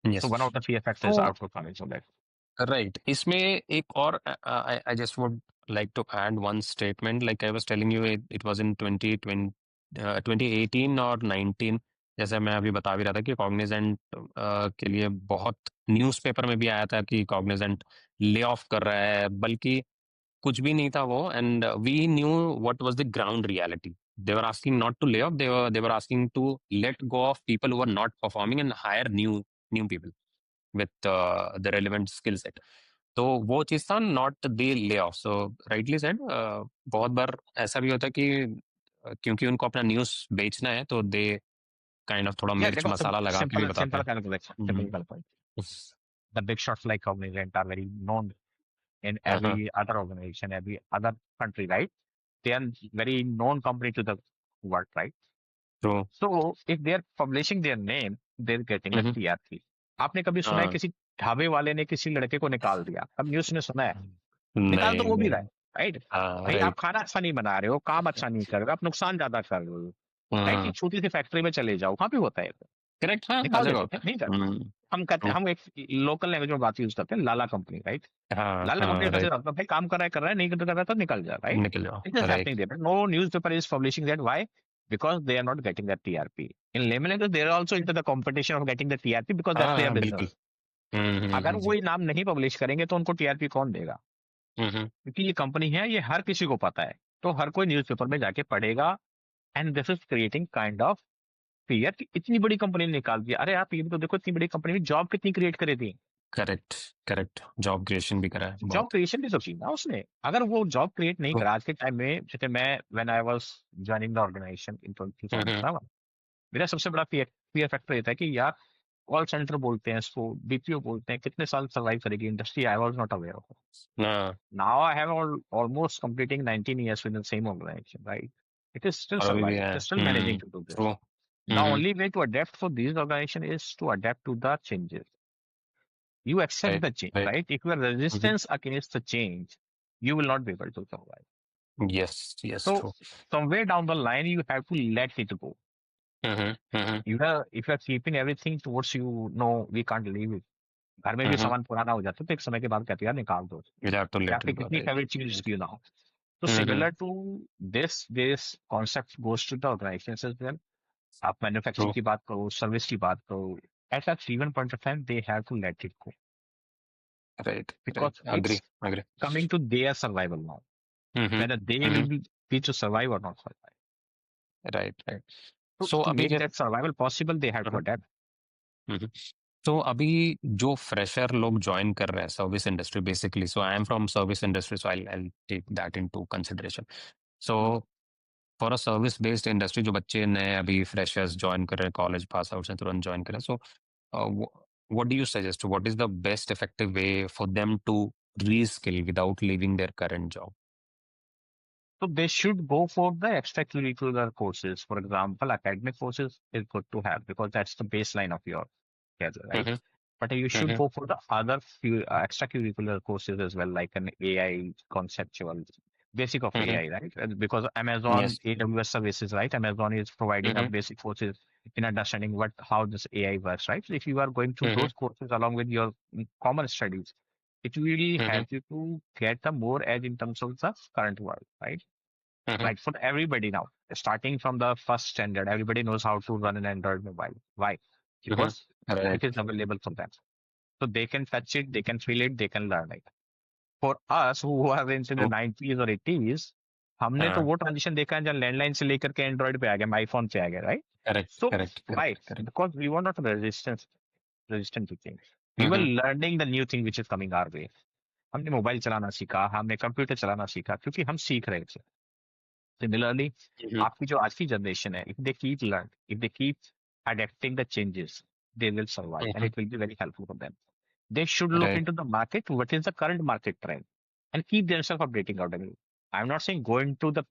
So yes, one of the fear factors तो are for coming from that. Right, इसमें एक और I just would like to add one statement, like I was telling you it was in 2018 और 19, जैसे मैं अभी बता भी रहा था कि कॉग्निजेंट के लिए बहुत न्यूज़पेपर में भी आया था कि कॉग्निजेंट ले ऑफ कर रहा है, बल्कि कुछ भी नहीं था वो, and we knew what was the ground reality. They were asking not to lay off, they were asking to let go off people who are not performing and hire new people with the relevant skill set. तो वो चीज था, not they lay off. So rightly said, बहुत बार ऐसा भी होता है कि क्योंकि उनको अपना न्यूज़ बेचना है तो दे काइंड ऑफ थोड़ा Yeah, मिर्च देखो मसाला लगा के भी बताते simple हैं। calculation. Hmm, Simple calculation. The big shots like Cognizant are very known in हाँ, every other organization, every other country, right? They are very known company to the world, right? True. So if they are publishing their name, they're getting a TRP. आपने कभी सुना है हाँ, किसी ढाबे वाले ने किसी लड़के को निकाल दिया? अब न्यूज़ में सुना है। निकाल तो नहीं वो भी रहा नहीं, है, राइट? हाँ, भाई आप राइट। खाना अच्छा नहीं बना रहे हो, काम अच्छा नहीं कर रहे हो, आप नुकसान ज्यादा कर रहे हो, राइट? एक छोटी सी फैक्ट्री में चले जाओ, वहां भी होता है, करेक्ट, हाँ, हर निकाल जगह देते होता हैं, नहीं है। करते। हम कहते हैं, हम एक लोकल लैंग्वेज में बात यूज करते हैं, लाला कंपनी, राइट? हाँ, लाला कंपनी हाँ, का राइट, मैसेज आता है, भाई काम कर रहा है, नहीं कर रहा है तो निकल जा, राइट? निकल जाओ, it is right. Happening there, no newspaper is publishing that, why? Because they are not getting the TRP. In layman language, they are also into the competition of getting the TRP because that's हाँ, their हाँ, बिल्कुल। business. अगर वो ये नाम नहीं publish करेंगे तो उनको टीआरपी कौन देगा? हम्म, क्योंकि ये कंपनी है, ये हर किसी को पता है, तो हर कोई न्यूज़पेपर में जाके पढ़ेगा, and this is creating kind of fear कि इतनी बड़ी कंपनी ने निकाल दिया। अरे आप ये भी तो देखो, इतनी बड़ी कंपनी में जॉब कितनी क्रिएट करी थी। करेक्ट, करेक्ट, जॉब क्रिएशन भी करा है जॉब बहुत। क्रिएशन भी तो की ना उसने। अगर वो जॉब क्रिएट नहीं करा आज के टाइम में, जैसे मैं when I was joining the organisation in 2007, मेरा सबसे बड़ा फियर फियर फैक्टर ये था कि यार कॉल सेंटर बोलते हैं इसको, बीपीओ बोलते हैं, कितने साल सर्वाइव करेगी industry? I was not aware of. हाँ, now I have almost completing 19 years with the same organization, right? It is still Probably, surviving. It yeah. is still managing to do this. True. The only way to adapt for these organizations is to adapt to the changes. You accept Right, the change, right. right? If you are Mhm. resistance against the change, you will not be able to survive. Yes, yes, So true. somewhere down the line, you have to let it go. Mhm, mhm, If you are keeping everything towards you, no, we can't leave it. घर में भी mhm. सामान पुराना हो जाता है तो एक समय के बाद कहते हैं यार निकाल दो You'll have to या let फिर it go, कितनी right? फेवरेट चीज क्यों ना हो तो Mhm. Similar to this concept goes to the organisation as well आप मैन्युफैक्चरिंग True. की बात करो सर्विस की बात करो at a given point of time they have to let it go Right, right. Because Agree, it's agree. coming to their survival now Mhm, whether they will mhm. be to survive or not survive Right, right. so So to अभी make जब that survival possible they have to Mhm, adapt. mhm. तो अभी जो fresher लोग join कर रहे हैं service industry basically so I am from service industry so I take that into consideration so for a service based industry जो बच्चे नए अभी फ्रेशर्स ज्वाइन कर रहे हैं कॉलेज पास आउट से तुरंत ज्वाइन कर रहे हैं सो what do you suggest what is the best effective way for them to reskill without leaving their current job? So they should go for the extracurricular courses. For example, academic courses is good to have because that's the baseline of your career, right? Mm-hmm, But you should mm-hmm, go for the other few extracurricular courses as well, like an AI conceptual basic of mm-hmm. AI, right? Because Amazon Yes. AWS services, right? Amazon is providing a Mm-hmm, basic courses in understanding what how this AI works, right? So if you are going through mm-hmm, those courses along with your common studies, it will mm-hmm, help you to get a more edge in terms of the current world, right? mm-hmm, Right, for everybody now, starting from the first standard, everybody knows how to run an Android mobile. Why? mm-hmm. Because Right. it is available for them. So they can touch it, they can feel it, they can learn it. For us who are into the True. 90s or 80s, हमने तो Uh, वो transition देखा है जब landline से लेकर के Android पे आ गया आईफोन पे आ गया right correct, so correct, why correct, correct. Because we were not resistant to things we were Mm-hmm, learning the new thing which is coming our way हमने मोबाइल चलाना सीखा हमने कंप्यूटर चलाना सीखा क्योंकि हम सीख रहे थे Similarly, mm-hmm, आपकी जो आज की जनरेशन है, if they keep learn, if they keep adapting the changes, they will survive and mm-hmm. it will be very helpful for them. They should look Right. into the market, what is the current market trend, and keep themselves updating out. I'm not saying go into the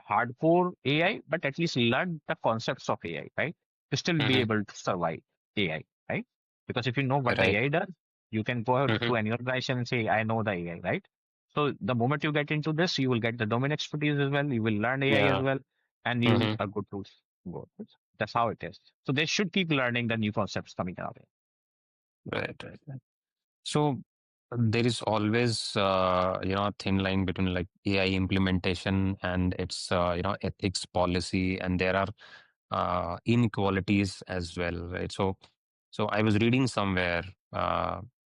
hardcore AI, but at least learn the concepts of AI, right? To still be Mm-hmm, able to survive AI, right? Because if you know what the right. AI does, you can go out Mm-hmm, to any organization and say, I know the AI, right? So the moment you get into this, you will get the domain expertise as well. You will learn AI as yeah. well, and you Mm-hmm, are good to go. That's how it is. So they should keep learning the new concepts coming out. right, right. So there is always, a thin line between like AI implementation and its, ethics policy, and there are inequalities as well, right? So I was reading somewhere.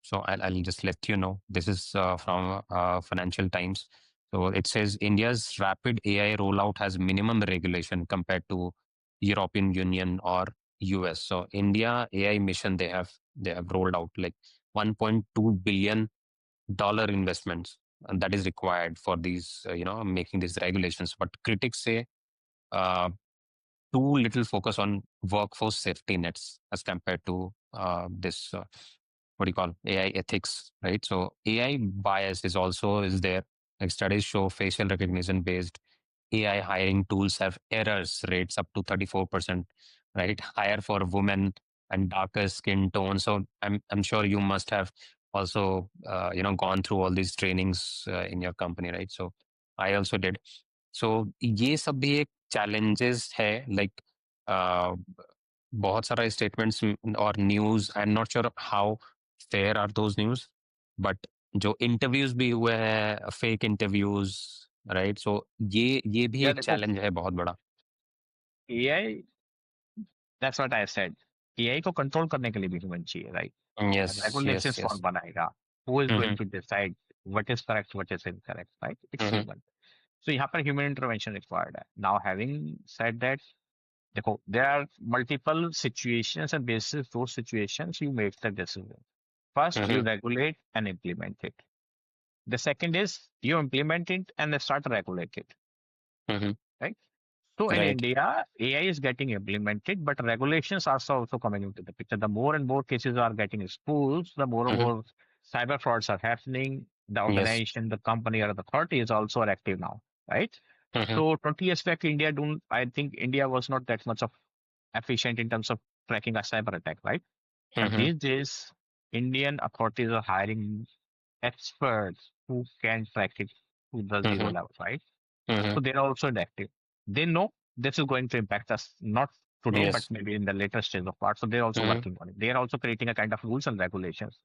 So I'll just let you know. This is from Financial Times. So it says India's rapid AI rollout has minimum regulation compared to European Union or US. So India AI mission they have rolled out like 1.2 billion dollar investments and that is required for these making these regulations. But critics say uh, too little focus on workforce safety nets as compared to this what do you call AI ethics, right? So AI bias is there. Like studies show facial recognition based AI hiring tools have errors rates up to 34%, right? Higher for women and darker skin tone. So I'm sure you must have also gone through all these trainings in your company, right? So I also did. So ये सब भी एक challenges है like बहुत सारा statements और news I am not sure how fair are those news but जो interviews भी हुए हैं फेक इंटरव्यूज राइट सो ये भी Yeah, एक देखो चैलेंज है बहुत बड़ा AI, that's what I said. AI को कंट्रोल करने के लिए भी ह्यूमन चाहिए, right? Yes yes Regulations yes कौन बनाएगा? Who is going to decide what is correct, what is incorrect, right? It's human. So यहाँ पर human intervention required है. Now having said that, देखो, there are multiple situations and basis those situations you make the decision. First, you regulate and implement it. The second is you implement it and then start to regulate it, right? So in right India, AI is getting implemented, but regulations are also coming into the picture. The more and more cases are getting exposed, the more and more cyber frauds are happening. The yes organization, the company, or the authority is also active now, right? So 20 years back, I think India was not that much of efficient in terms of tracking a cyber attack, right? But these days, Indian authorities are hiring experts who can track it to the zero level, right? So they're also active. They know this is going to impact us not today, but Yes. maybe in the later stage of part. So they're also working on it. They are also creating a kind of rules and regulations.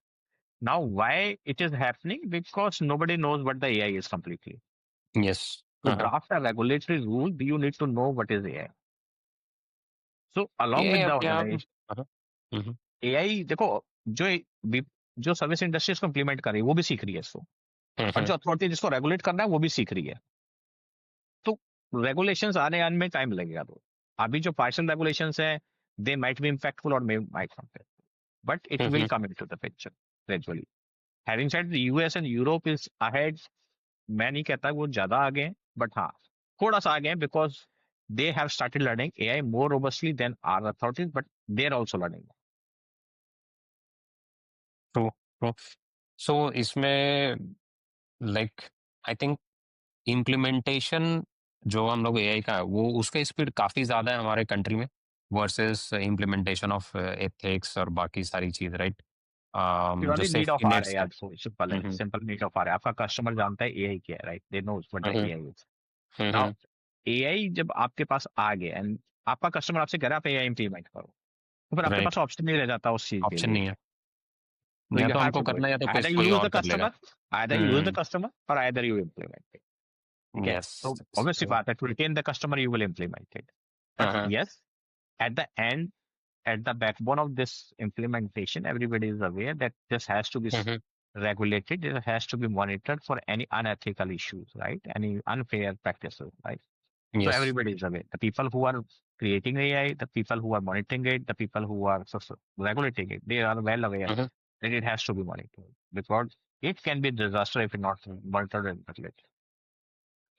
Now, why it is happening? Because nobody knows what the AI is completely. Yes. To draft a regulatory rule, you need to know what is AI. So along ये with the अपने आप organization, हाँ, हम्म, AI देखो जो जो service industry इसको implement कर रही है वो भी सीख रही है इसको, और हम्म, जो अथॉरिटी जिसको रेगुलेट करना है वो भी सीख रही है. तो रेगुलेशंस आने में टाइम लगेगा. तो अभी जो पार्शियल रेगुलेशंस है दे माइट बी इम्पैक्टफुल और may might not, but it will hmm, come into the picture gradually. Having said US and Europe is ahead. मैं नहीं कहता वो ज्यादा आगे हैं, बट हाँ थोड़ा सा आगे हैं, because they have started learning AI more robustly than our authorities, but they are also learning. True true. So इसमें लाइक आई थिंक इम्प्लीमेंटेशन जो हम लोग एआई का है वो उसका स्पीड काफी ज्यादा है हमारे कंट्री में वर्सेस इम्प्लीमेंटेशन ऑफ एथिक्स और बाकी सारी चीज, राइट? जो प्योरली नीड ऑफ सेफ्टी आ रहा है नेट्स है. यार, सिंपल है, हम्म, सिंपल नीड ऑफ आ रहा है. आपका कस्टमर जानता है एआई क्या है, right? They knows what the hmm, AI is. Now hmm, AI जब आपके पास आ गया एंड आपका कस्टमर आपसे कह रहा है आप एआई इंप्लीमेंट करो, तो फिर आपके पास राइट. ऑप्शन नहीं रह जाता उस चीज के ऑप्शन लिए. नहीं है. तो या यू तो हैव हमको टू डू करना इट. है या तो आइदर किस यू कोई लूज द और कर लेगा. Customer, either you lose the hmm. Customer, और आइदर यू इम्प्लीमेंट. ठीक है, यस. तो ऑब्वियस सी बात है, to retain the customer you will implement it. But हाँ. Yes, at the end, at the backbone of this implementation, everybody is aware that this has to be hmm. regulated. It has to be monitored for any unethical issues, right? Any unfair practices, right? So yes. everybody is aware. The people who are creating AI, the people who are monitoring it, the people who are regulating it, they are well aware that it has to be monitored, because it can be a disaster if not monitored and regulated.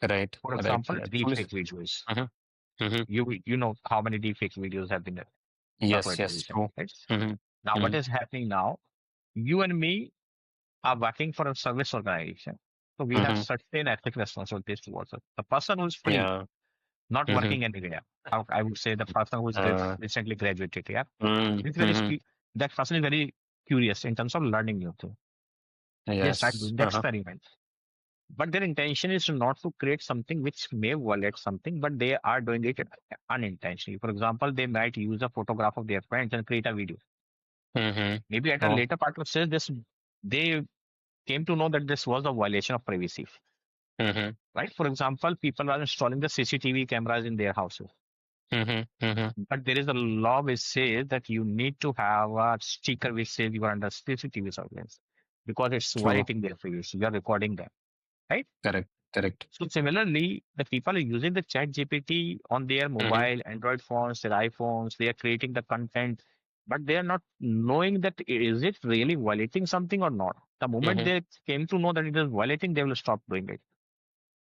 Right For right example, right. deepfake videos. Hmm. Hmm. You know how many deepfake videos have been yes circulated yes recently, true. right? Hmm. Now, what hmm. is happening now? You and me are working for a service organization. So we have hmm. certain ethical responsibilities towards it. The person who's free, या. not hmm. working anywhere. I would say the person who is recently graduated, yeah. He's very, hmm. that person is very curious in terms of learning new things. They yes. start doing the experiments. But their intention is not to create something which may violate something, but they are doing it unintentionally. For example, they might use a photograph of their friends and create a video. Hmm. Maybe at a oh. later part of stage, they came to know that this was a violation of privacy. Hmm. Right? For example, people are installing the CCTV cameras in their houses. Hmm. But there is a law which says that you need to have a sticker which says you are under CCTV surveillance, because it's true. violating their privacy. You are recording them. Right? Correct correct. So similarly, the people are using the chat GPT on their hmm. mobile, Android phones, their iPhones, they are creating the content, but they are not knowing that is it really violating something or not. The moment hmm. they came to know that it is violating, they will stop doing it.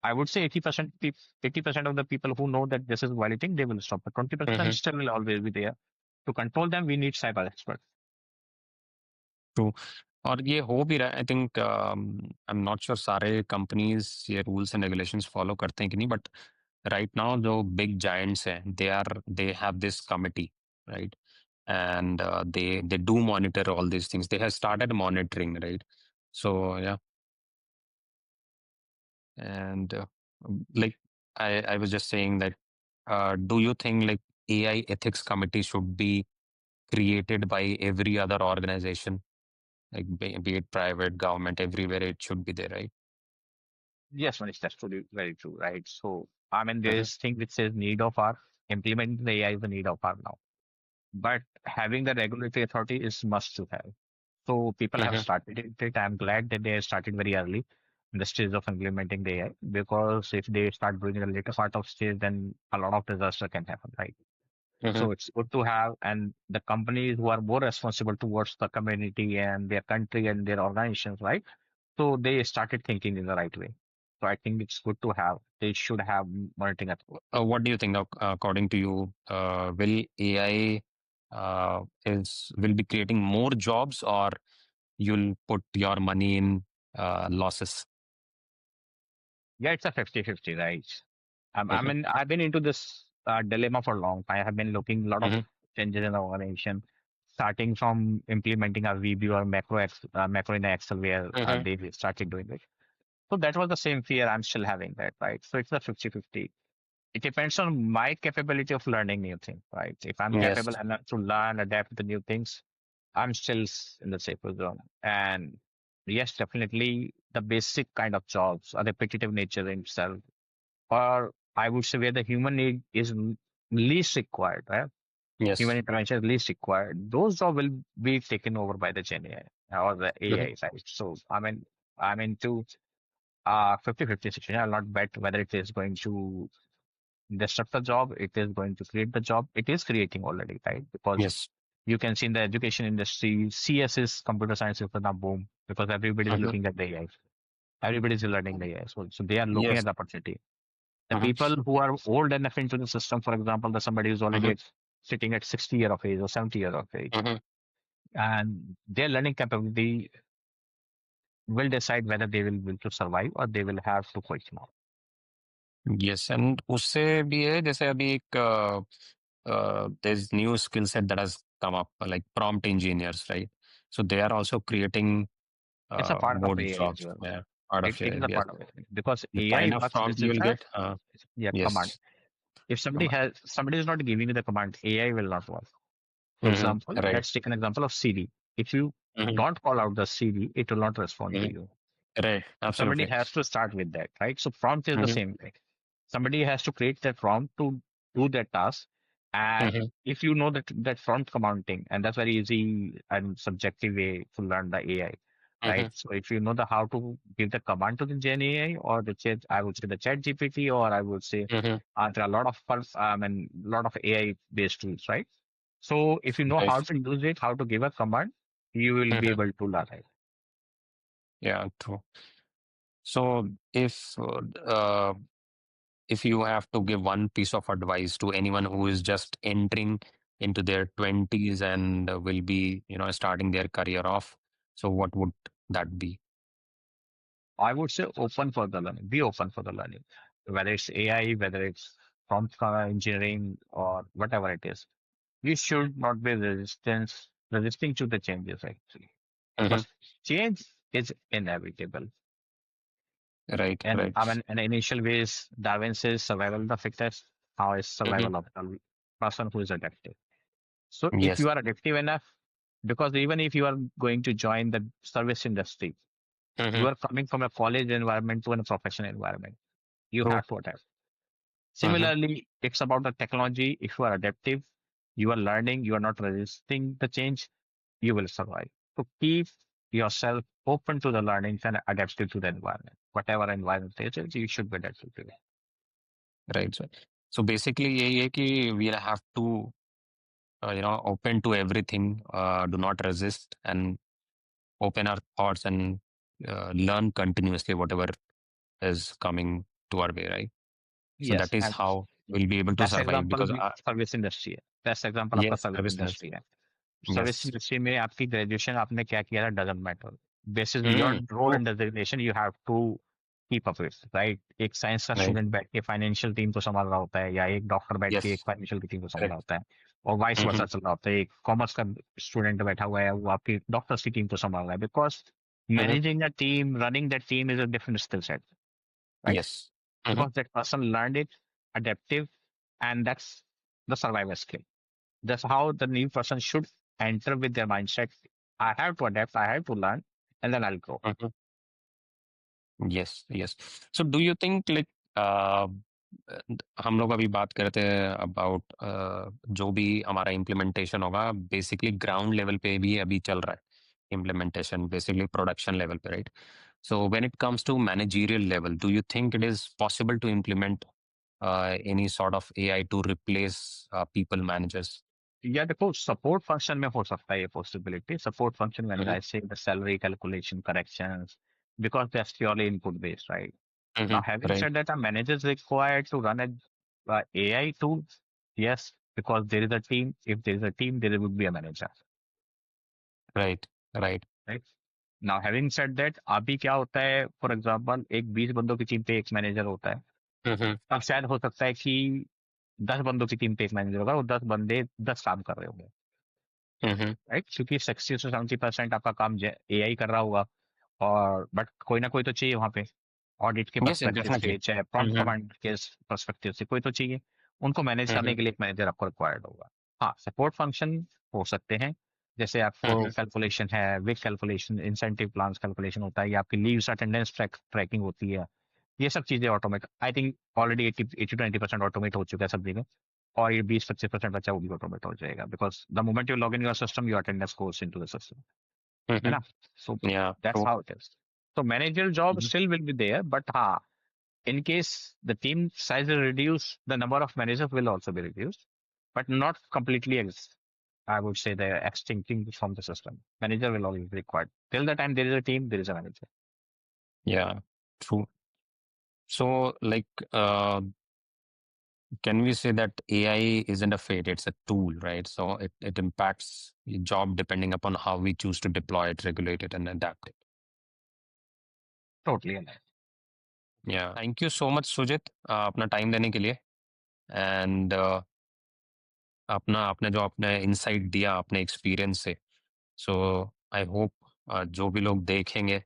I would say 80% of the people who know that this is violating, they will stop. But 20% hmm. still will always be there. To control them, we need cyber experts. True. और ये हो भी रहा है. I think I am not sure सारे companies ये rules and regulations follow करते हैं कि नहीं, बट राइट नाउ जो बिग जायंट्स हैं they have this committee, right? And they do monitor all these things. They have started monitoring, right? So yeah. And like I was just saying that do you think like AI ethics committee should be created by every other organization, like be it private, government, everywhere it should be there, right? Yes, Manish, that's truly very true, right? So, I mean, there Mm-hmm. is thing which says need of our implementing the AI is the need of our now. But having the regulatory authority is must to have. So people have Mm-hmm. started it. I'm glad that they started very early in the stage of implementing the AI, because if they start doing it in the later part of stage, then a lot of disaster can happen, right? Mm-hmm. So it's good to have, and the companies who are more responsible towards the community and their country and their organizations, right? So they started thinking in the right way. So I think it's good to have. They should have monitoring. What do you think, according to you, will AI will be creating more jobs, or you'll put your money in losses? Yeah, it's a 50-50, right? Mm-hmm. I've been into this dilemma for a long time. I have been looking a lot of Mm-hmm. changes in the organization, starting from implementing a VB or macro in Excel where Mm-hmm. they started doing it. So that was the same fear I'm still having that, right? So it's a 50-50. It depends on my capability of learning new things, right? If I'm Yes. capable enough to learn, adapt to new things, I'm still in the safer zone. And yes, definitely the basic kind of jobs, a repetitive nature in itself, or I would say where the human need is least required, right? Human Yes. intervention is least required. Those jobs will be taken over by the Gen AI or the Mm-hmm. AI, right? So I'm into 50-50 situation. I'll not bet whether it is going to disrupt the job, it is going to create the job. It is creating already, right? Because Yes. you can see in the education industry, CS is computer science is now boom because everybody is Mm-hmm. looking at the AI. Everybody is learning the AI. So they are looking Yes. at the opportunity. The Mm-hmm. people who are old enough into the system, for example, the somebody who's already Mm-hmm. sitting at 60 year of age or 70 year of age, Mm-hmm. and their learning capability will decide whether they will be able to survive or they will have to quit now. Yes, and उससे भी है जैसे अभी एक there's new skill set that has come up like prompt engineers, right? So they are also creating It's a part of more AI as jobs. well. Yeah, out of It AI. is a Yes, part of it because the AI kind of works prompt with you will the get. yeah command. Yes, If come on. somebody is not giving you the command, AI will not work. For example, Right. let's take an example of CD. If you Mm-hmm. don't call out the CD, it will not respond to Mm-hmm. you. Right. Somebody Absolutely. has to start with that, right? So prompt is the Mm-hmm. same thing. Somebody has to create that prompt to do that task. And Mm-hmm. if you know that prompt commanding, and that's very easy and subjective way to learn the AI, Mm-hmm. right? So if you know the how to give the command to the Gen AI or the chat, I would say the Chat GPT, or I would say Mm-hmm. there are a lot of lot of AI based tools, right? So if you know how Right. to use it, how to give a command, you will be Mm-hmm. able to learn it. Yeah. True. So if you have to give one piece of advice to anyone who is just entering into their 20s and will be, starting their career off, so what would that be? I would say open for the learning. Be open for the learning, whether it's AI, whether it's prompt engineering or whatever it is. You should not be resisting to the changes actually, Hmm. because change is inevitable. Right, And right. in the initial ways, Darwin says survival of the fittest. How is Hmm. survival of the person who is adaptive? So if Yes. you are adaptive enough, because even if you are going to join the service industry, you Hmm. are coming from a college environment to a professional environment. You True. have to adapt. Hmm. Similarly, it's about the technology. If you are adaptive, you are learning, you are not resisting the change, you will survive. So keep yourself open to the learnings and adaptive to the environment. Whatever environment it is, you should be adaptive to it. Right. So basically यही है कि we'll have to open to everything, do not resist, and open our thoughts and learn continuously whatever is coming to our way, right? So Yes, that is and how we'll be able to best survive example because service industry है. Best example आपका yes, service service industry. Industry है. Service Yes. Industry में आपकी graduation आपने क्या किया था doesn't matter. Basis your Mm, role true. And designation you have to keep up with, right? एक साइंस का Right. स्टूडेंट बैठ के फाइनेंशियल टीम को संभाल रहा होता है, या एक डॉक्टर बैठ के एक Yes. फाइनेंशियल टीम को संभाल रहा Correct. होता है, और वाइस वर्सा Mm-hmm. चल रहा होता है. एक कॉमर्स का स्टूडेंट बैठा हुआ है, वो आपकी डॉक्टर्स की टीम को संभाल रहा है, because Mm-hmm. Managing the team, running the team is a different skill set, right? Yes. Mm-hmm. Because that person learned it, adaptive, and that's the survival skill. That's how the new person should enter with their mindset. I have to adapt, I have to learn, and then I'll grow. Mm-hmm. Yes. Yes. So do you think like uh, हम लोग अभी बात करते हैं about जो भी हमारा implementation होगा बेसिकली ग्राउंड लेवल पे भी अभी चल रहा है इम्प्लीमेंटेशन बेसिकली प्रोडक्शन लेवल पे right so when it comes to managerial level do you think it is possible to implement any sort of AI to replace people managers? Yeah, देखो support function में हो सकता है ये possibility. Support function when Mm-hmm. I say the salary calculation corrections, because that's purely input based, right? Now, Mm-hmm. having Right, said that, are managers required to run a AI tool? Yes, because there is a team. If there is a team, there would be a manager, right, right. right? Now, having said that, अभी क्या होता है, for example एक 20 बंदों की team पे एक manager होता है. हम्म अब शायद हो सकता है कि 10 बंदों की टीम पे एक मैनेजर होगा और 10 बंदे 10 काम कर रहे होंगे, हम्म राइट? क्योंकि 60 से 70% आपका काम एआई कर रहा होगा, और बट कोई ना कोई तो चाहिए वहां पे, ऑडिट के यस पर्सपेक्टिव डेफिनेटली। से, चाहे प्रॉम्प्ट हम्म कमांड के पर्सपेक्टिव से, कोई तो चाहिए। उनको मैनेज करने हम्म के लिए एक मैनेजर आपको रिक्वायर्ड होगा। हाँ, सपोर्ट फंक्शन हो सकते हैं, जैसे आपको हम्म कैलकुलेशन है, week calculation, incentive plans calculation होता है, या आपकी लीव्स अटेंडेंस ट्रैकिंग होती है। ये सब चीजें automate, I think already 80-90% automate हो चुका है सब जगह, और ये 20-25% बचा वो भी ऑटोमेट हो जाएगा, because the moment you log in your system, your attendance goes into the system, है ना? सो या that's true. How it is. So managerial job still will be there, but in case the team size is reduced, the number of managers will also be reduced, but not completely. I would say they're extincting from the system. Manager will always be required. Till the time there is a team, there is a manager. या true. So like can we say that AI isn't a fate, it's a tool, right? So it impacts the job depending upon how we choose to deploy it, regulate it, and adapt it. Totally aligned. Yeah. Thank you so much, Sujit, अपना time देने के लिए, and अपना आपने जो अपने insight दिया अपने एक्सपीरियंस से, सो आई होप जो भी लोग देखेंगे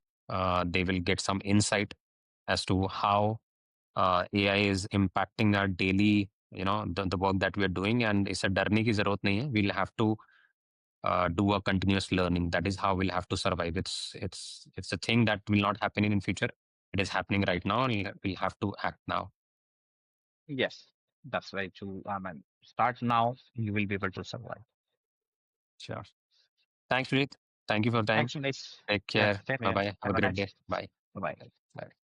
they will get some insight as to how AI is impacting our daily, the work that we are doing, and इससे डरने की जरूरत नहीं है. We'll have to do a continuous learning. That is how we'll have to survive. It's a thing that will not happen in future. It is happening right now, and we'll have to act now. Yes, that's very true. I mean, start now, you will be able to survive. Sure. Thanks, Sujit. Thank you for your time. Thanks, Nice. Take Yeah, care. same Bye here. bye. Have Have a a great nice day. day. Bye. Bye bye. Bye.